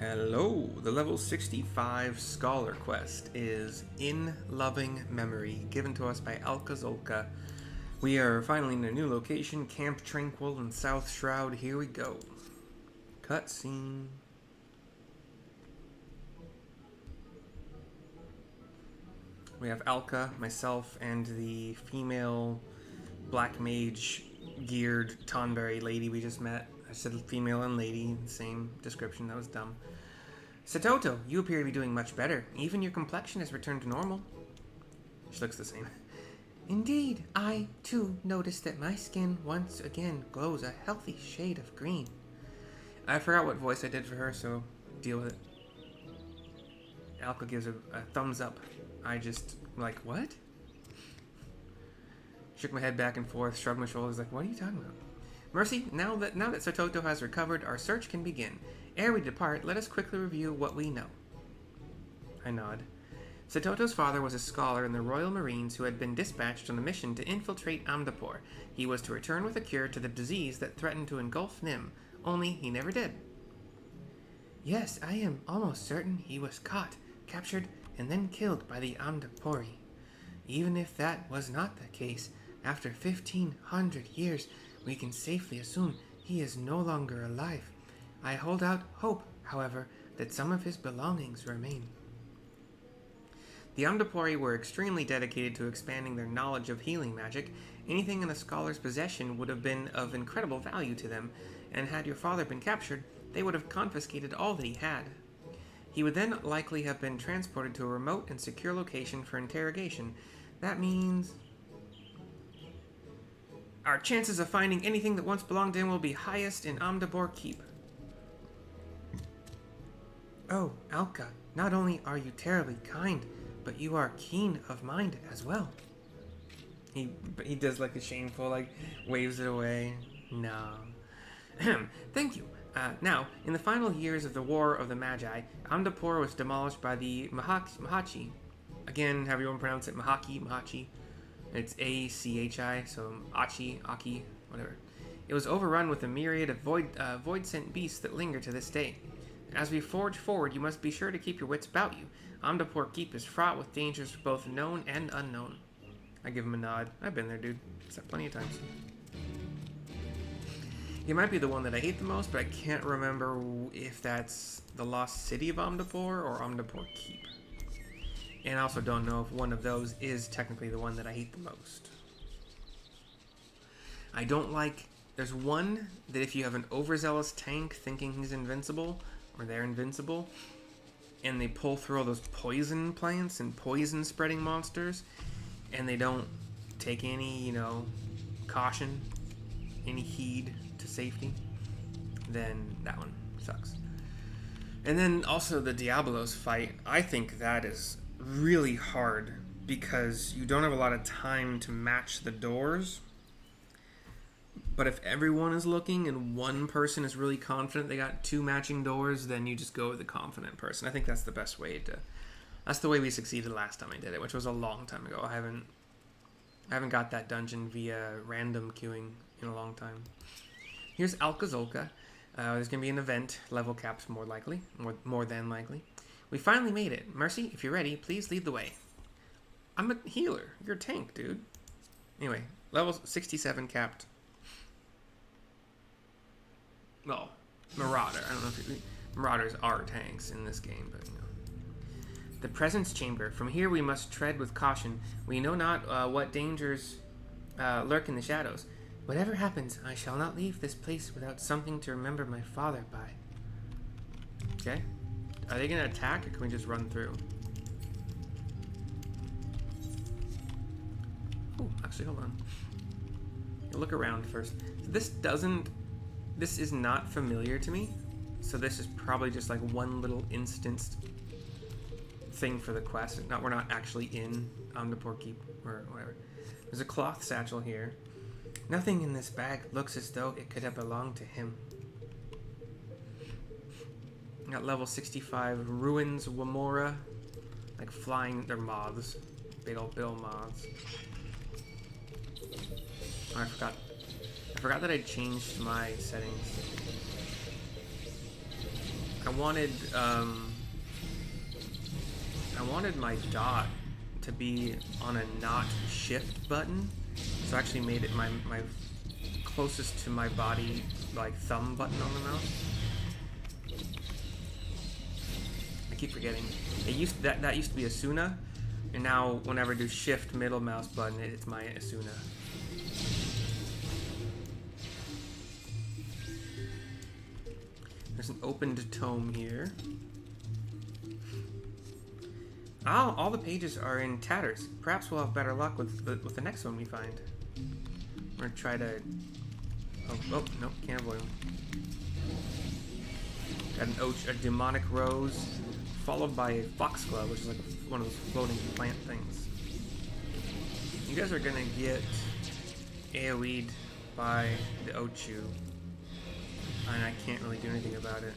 Hello! The level 65 Scholar quest is In Loving Memory, given to us by Alka. We are finally in a new location, Camp Tranquil in South Shroud. Here we go. Cutscene. We have Alka, myself, and the female black mage geared Tonberry lady we just met. I said female and lady, same description, that was dumb. Setoto, you appear to be doing much better. Even your complexion has returned to normal. She looks the same. Indeed, I, too, noticed that my skin once again glows a healthy shade of green. I forgot what voice I did for her, so deal with it. Alka gives a thumbs up. I just, like, what? Shook my head back and forth, shrugged my shoulders, like, what are you talking about? Mercy, now that Setoto has recovered, our search can begin. Ere we depart, let us quickly review what we know. I nod. Setoto's father was a scholar in the Royal Marines who had been dispatched on a mission to infiltrate Amdapor. He was to return with a cure to the disease that threatened to engulf Nim, only he never did. Yes, I am almost certain he was caught, captured, and then killed by the Amdapori. Even if that was not the case, after 1,500 years, we can safely assume he is no longer alive. I hold out hope, however, that some of his belongings remain. The Amdapori were extremely dedicated to expanding their knowledge of healing magic. Anything in a scholar's possession would have been of incredible value to them, and had your father been captured, they would have confiscated all that he had. He would then likely have been transported to a remote and secure location for interrogation. That means our chances of finding anything that once belonged to him will be highest in Amdapor Keep. Oh, Alka, not only are you terribly kind, but you are keen of mind as well. He does like a shameful, like, waves it away. No. Thank you. Now, in the final years of the War of the Magi, Amdapor was demolished by the Mahachi. Again, however you want to pronounce it, Mahachi. It's A-C-H-I, so Aki, whatever. It was overrun with a myriad of void-sent beasts that linger to this day. As we forge forward, you must be sure to keep your wits about you. Amdapor Keep is fraught with dangers both known and unknown. I give him a nod. I've been there, dude. Said plenty of times. It might be the one that I hate the most, but I can't remember if that's the Lost City of Amdapor or Amdapor Keep. And I also don't know if one of those is technically the one that I hate the most. I don't like... There's one that if you have an overzealous tank thinking he's invincible, or they're invincible, and they pull through all those poison plants and poison-spreading monsters, and they don't take any, caution, any heed to safety, then that one sucks. And then also the Diablos fight, I think that is really hard because you don't have a lot of time to match the doors. But if everyone is looking and one person is really confident they got two matching doors, then you just go with the confident person. I think that's the best way to... That's the way we succeeded last time I did it, which was a long time ago. I haven't got that dungeon via random queuing in a long time. Here's Alka. There's going to be an event. Level caps more than likely. We finally made it. Mercy, if you're ready, please lead the way. I'm a healer. You're a tank, dude. Anyway, level 67 capped. Well, Marauder. I don't know if Marauders are tanks in this game, but The Presence Chamber. From here we must tread with caution. We know not what dangers lurk in the shadows. Whatever happens, I shall not leave this place without something to remember my father by. Okay. Are they going to attack, or can we just run through? Oh, actually, hold on. Look around first. This is not familiar to me, so this is probably just like one little instanced thing for the quest. We're not actually in Amdapor Keep or whatever. There's a cloth satchel here. Nothing in this bag looks as though it could have belonged to him. Got level 65 Ruins Wamora. Like flying, they're moths. Big old bill moths. Oh, I forgot that I changed my settings. I wanted my dot to be on a not shift button, so I actually made it my closest to my body, like, thumb button on the mouse. I keep forgetting. It used that used to be Asuna, and now whenever I do shift middle mouse button, it's my Asuna. There's an opened tome here. Oh, all the pages are in tatters. Perhaps we'll have better luck with the next one we find. We're gonna try to... Oh, no, can't avoid them. Got a demonic rose, followed by a foxglove, which is like one of those floating plant things. You guys are gonna get AoE'd by the Ochu, and I can't really do anything about it.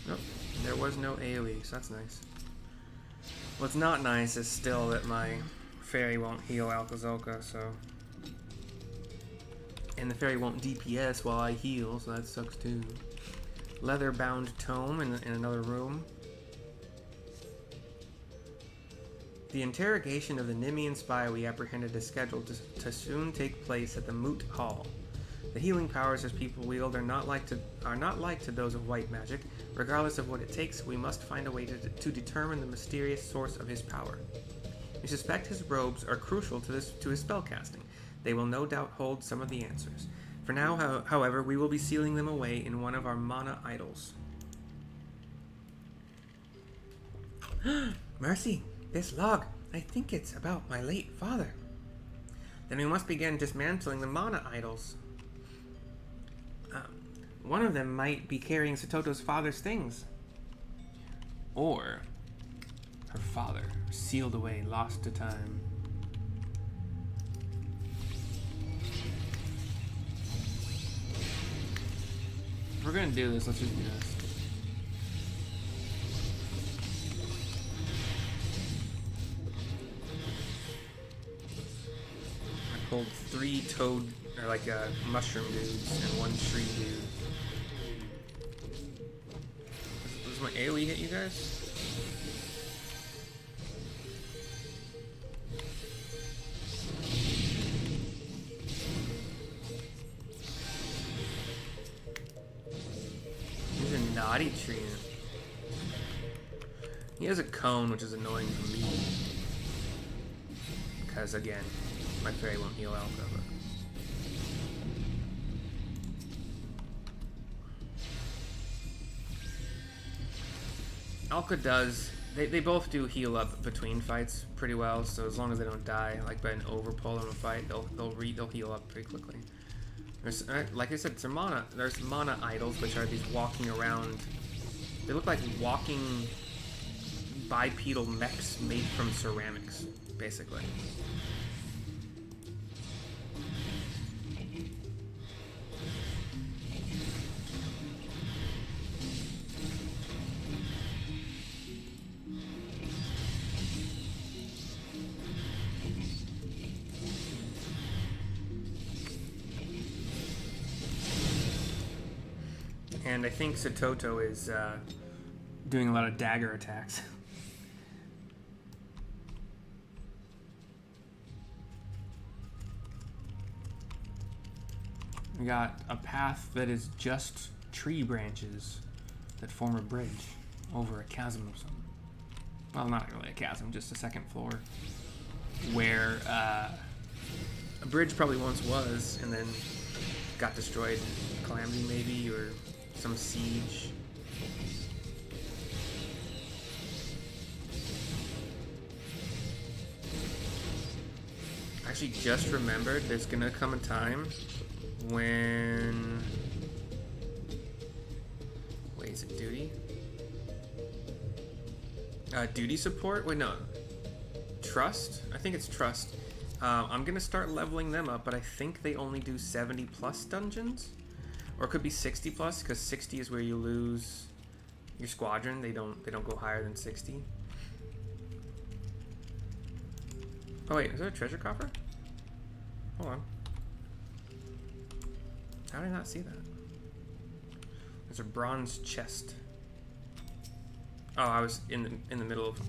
Nope, there was no AoE, so that's nice. What's not nice is still that my fairy won't heal Alcazolca, so... And the fairy won't DPS while I heal, so that sucks too. Leather-bound tome in another room. The interrogation of the Nimian spy we apprehended is scheduled to soon take place at the Moot Hall. The healing powers his people wield are not like to those of white magic. Regardless of what it takes, we must find a way to determine the mysterious source of his power. We suspect his robes are crucial to his spellcasting. They will no doubt hold some of the answers. For now, however, we will be sealing them away in one of our mana idols. Mercy, this log. I think it's about my late father. Then we must begin dismantling the mana idols. One of them might be carrying Setoto's father's things. Or her father, sealed away, lost to time. If we're gonna do this, let's just do this. I pulled 3 toad, or like mushroom dudes, and 1 tree dude. Does my AoE hit you guys? He's a naughty treant. He has a cone, which is annoying for me. Because, again, my fairy won't heal Alpha, but... Alka does... They both do heal up between fights pretty well, so as long as they don't die, like by an overpull in a fight, they'll heal up pretty quickly. There's, like I said, there's mana idols, which are these walking around... They look like walking bipedal mechs made from ceramics, basically. And I think Setoto is doing a lot of dagger attacks. We got a path that is just tree branches that form a bridge over a chasm of some... Well, not really a chasm, just a second floor. Where a bridge probably once was, and then got destroyed. Calamity, maybe, or some siege. Actually, just remembered there's gonna come a time when... Wait, is it duty? Duty support? Wait, no. Trust? I think it's trust. I'm gonna start leveling them up, but I think they only do 70 plus dungeons. Or it could be 60 plus, because 60 is where you lose your squadron. They don't go higher than 60. Oh wait, is there a treasure coffer? Hold on. How did I not see that? There's a bronze chest. Oh, I was in the middle of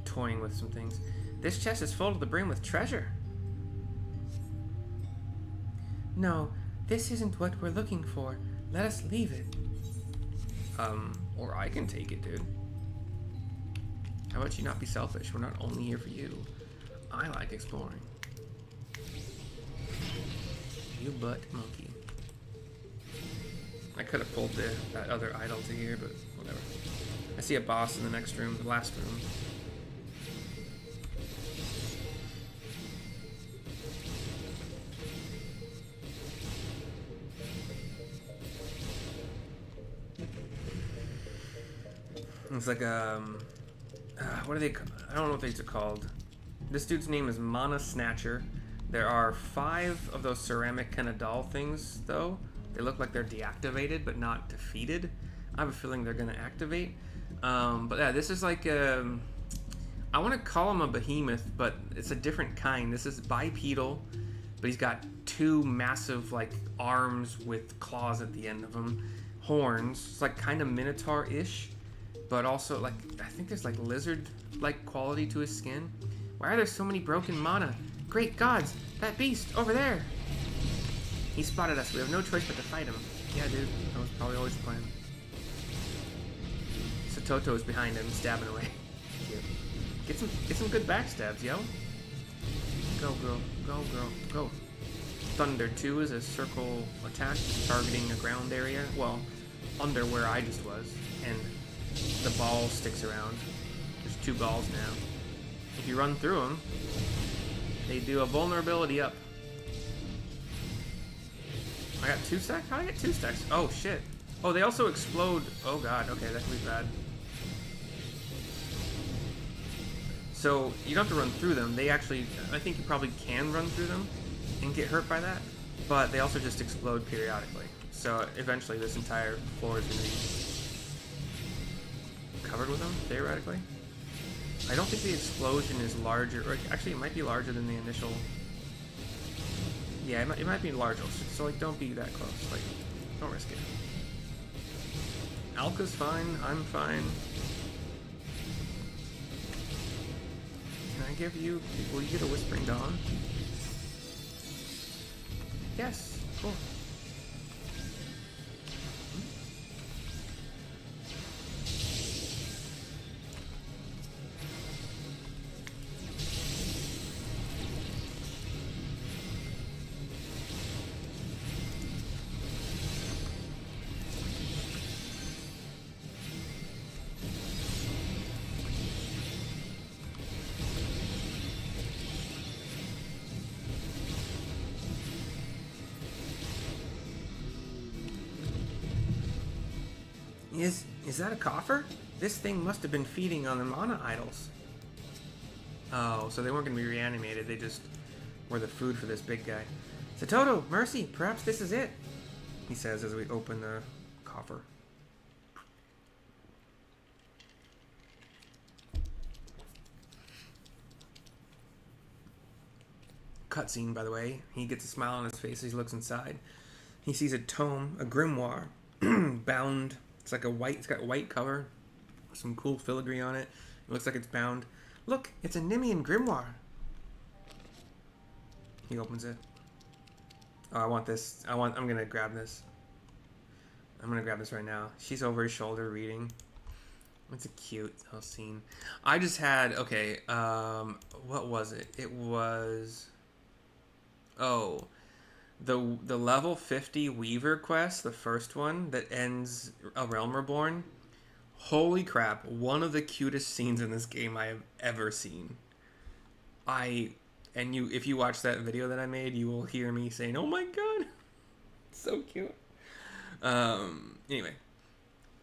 toying with some things. This chest is full to the brim with treasure. No, this isn't what we're looking for. Let us leave it. Or I can take it, dude. How about you not be selfish? We're not only here for you. I like exploring. You butt monkey. I could have pulled that other idol to here, but whatever. I see a boss in the next room, the last room. It's like what are they? I don't know what these are called. This dude's name is Mana Snatcher. There are 5 of those ceramic kind of doll things, though. They look like they're deactivated, but not defeated. I have a feeling they're gonna activate. But yeah, this is like I want to call him a behemoth, but it's a different kind. This is bipedal, but he's got 2 massive like arms with claws at the end of them, horns. It's like kind of minotaur-ish. But also, like, I think there's, like, lizard-like quality to his skin. Why are there so many broken mana? Great gods! That beast! Over there! He spotted us. We have no choice but to fight him. Yeah, dude. That was probably always the plan. Setoto is behind him, stabbing away. Cute. Get some good backstabs, yo. Go, girl. Go, girl. Go. Thunder 2 is a circle attack targeting a ground area. Well, under where I just was. And the ball sticks around. There's 2 balls now. If you run through them, they do a vulnerability up. I got 2 stacks? How did I get 2 stacks? Oh, shit. Oh, they also explode. Oh, God. Okay, that could be bad. So, you don't have to run through them. They actually, I think you probably can run through them and get hurt by that. But they also just explode periodically. So, eventually this entire floor is going to be covered with them, theoretically. I don't think the explosion is larger, or actually it might be larger than the initial. Yeah, it might be larger, so like don't be that close, like don't risk it. Alka's fine, I'm fine. Can I give you, will you get a Whispering Dawn? Yes, cool. Is that a coffer? This thing must have been feeding on the mana idols. Oh, so they weren't going to be reanimated. They just were the food for this big guy. Setoto, mercy, perhaps this is it, he says as we open the coffer. Cutscene, by the way. He gets a smile on his face as he looks inside. He sees a tome, a grimoire, bound. It's like it's got a white cover, some cool filigree on it. It looks like it's bound. Look, it's a Nemean grimoire. He opens it. Oh, I want this. I'm gonna grab this. I'm gonna grab this right now. She's over his shoulder reading. It's a cute little scene. I just had, okay, what was it? It was, oh, the level 50 Weaver quest, the first one that ends A Realm Reborn. Holy crap, one of the cutest scenes in this game I have ever seen. If you watch that video that I made, you will hear me saying, "Oh my god." It's so cute. Anyway,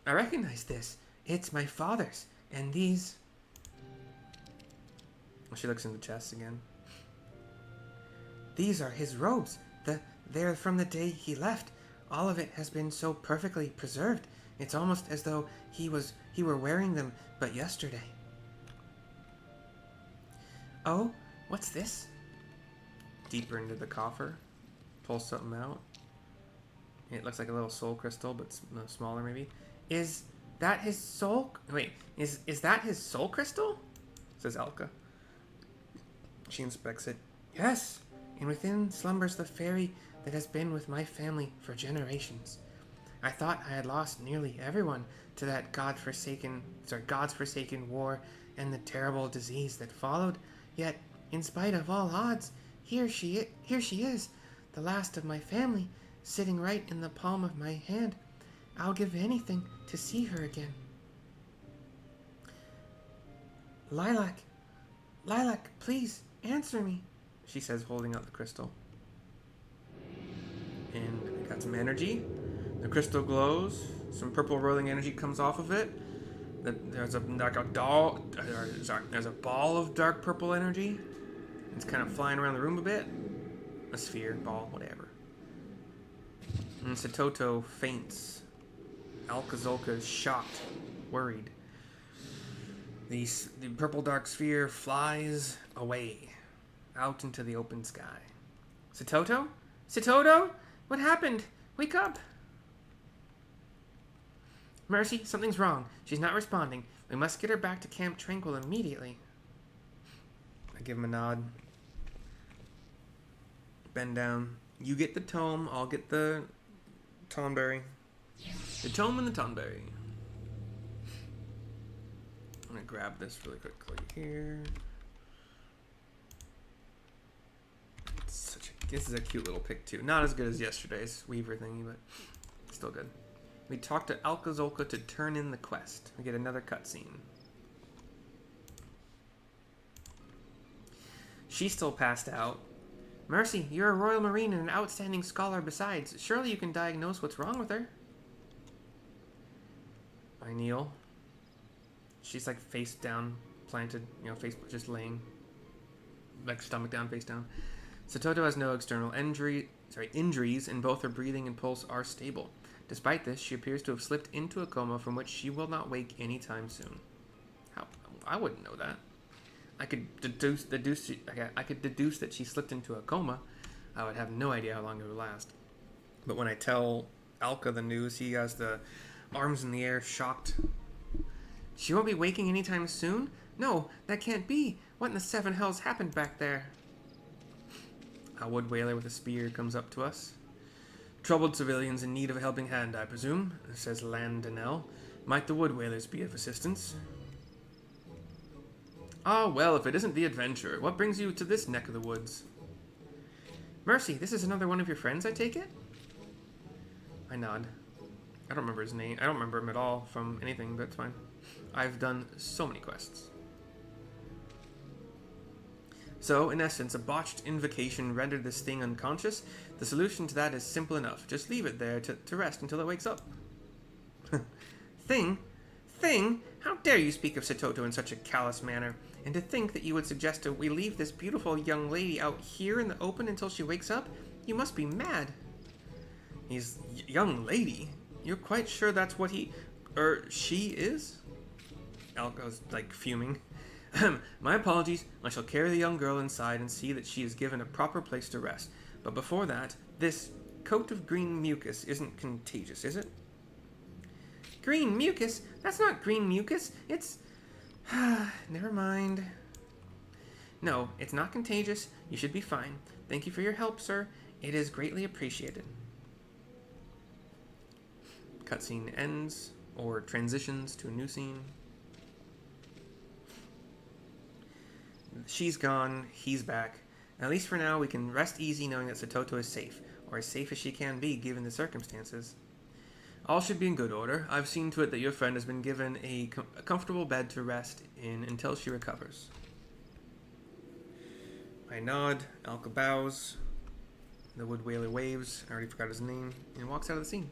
I recognize this. It's my father's, and these... She looks in the chest again. These are his robes. They're from the day he left. All of it has been so perfectly preserved. It's almost as though he were wearing them but yesterday. Oh, What's this? Deeper into the coffer. Pull something out. It looks like a little soul crystal, but smaller maybe. Is that his soul? Wait, is that his soul crystal? Says Alka. She inspects it. Yes, and within slumbers the fairy that has been with my family for generations. I thought I had lost nearly everyone to that God's forsaken war and the terrible disease that followed. Yet, in spite of all odds, here she is, the last of my family, sitting right in the palm of my hand. I'll give anything to see her again. Lilac, please answer me, she says, holding out the crystal. And we got some energy. The crystal glows. Some purple rolling energy comes off of it. There's a ball of dark purple energy. It's kind of flying around the room a bit. A sphere, ball, whatever. And Setoto faints. Alka-Zolka is shocked, worried. The purple dark sphere flies away, out into the open sky. Setoto? Setoto? What happened? Wake up! Mercy, something's wrong. She's not responding. We must get her back to Camp Tranquil immediately. I give him a nod. Bend down. You get the tome, I'll get the tonberry. The tome and the tonberry. I'm gonna grab this really quickly here. This is a cute little pick too. Not as good as yesterday's Weaver thingy, but still good. We talk to Alka-Zolka to turn in the quest. We get another cutscene. She's still passed out. Mercy, you're a Royal Marine and an outstanding scholar besides. Surely you can diagnose what's wrong with her. I kneel. She's like face down, planted, face just laying. Like stomach down, face down. Setoto has no external injuries, and both her breathing and pulse are stable. Despite this, she appears to have slipped into a coma from which she will not wake anytime soon. How? I wouldn't know that. I could deduce that she slipped into a coma. I would have no idea how long it would last. But when I tell Alka the news, he has the arms in the air, shocked. She won't be waking anytime soon? No, that can't be. What in the seven hells happened back there? A wood whaler with a spear comes up to us. Troubled civilians in need of a helping hand, I presume, says Landonell. Might the wood whalers be of assistance? Ah, well, if it isn't the adventurer, what brings you to this neck of the woods? Mercy, this is another one of your friends, I take it? I nod. I don't remember his name. I don't remember him at all from anything, but it's fine. I've done so many quests. So, in essence, a botched invocation rendered this thing unconscious. The solution to that is simple enough. Just leave it there to rest until it wakes up. Thing? How dare you speak of Setoto in such a callous manner? And to think that you would suggest that we leave this beautiful young lady out here in the open until she wakes up? You must be mad. He's young lady? You're quite sure that's what she is? Alka's like fuming. My apologies. I shall carry the young girl inside and see that she is given a proper place to rest. But before that, this coat of green mucus isn't contagious, is it? Green mucus? That's not green mucus. It's... Never mind. No, it's not contagious. You should be fine. Thank you for your help, sir. It is greatly appreciated. Cutscene ends, or transitions to a new scene. She's gone, he's back. At least for now, we can rest easy knowing that Setoto is safe, or as safe as she can be given the circumstances. All should be in good order. I've seen to it that your friend has been given a comfortable bed to rest in until she recovers. I nod, Alka bows, the wood whaler waves, I already forgot his name, and walks out of the scene.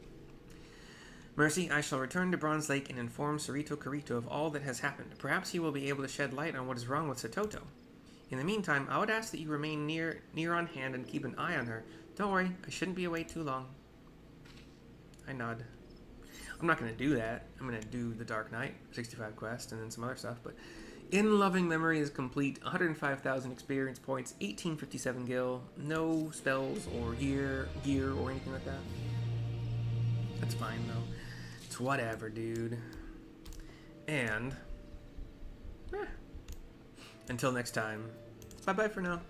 Mercy, I shall return to Bronze Lake and inform Sarito Carito of all that has happened. Perhaps he will be able to shed light on what is wrong with Setoto. In the meantime, I would ask that you remain near on hand and keep an eye on her. Don't worry, I shouldn't be away too long. I nod. I'm not going to do that. I'm going to do the Dark Knight 65 quest and then some other stuff, but In loving memory is complete. 105,000 experience points. 1857 gil. No spells or gear or anything like that. That's fine though. It's whatever, dude. And until next time. Bye bye for now.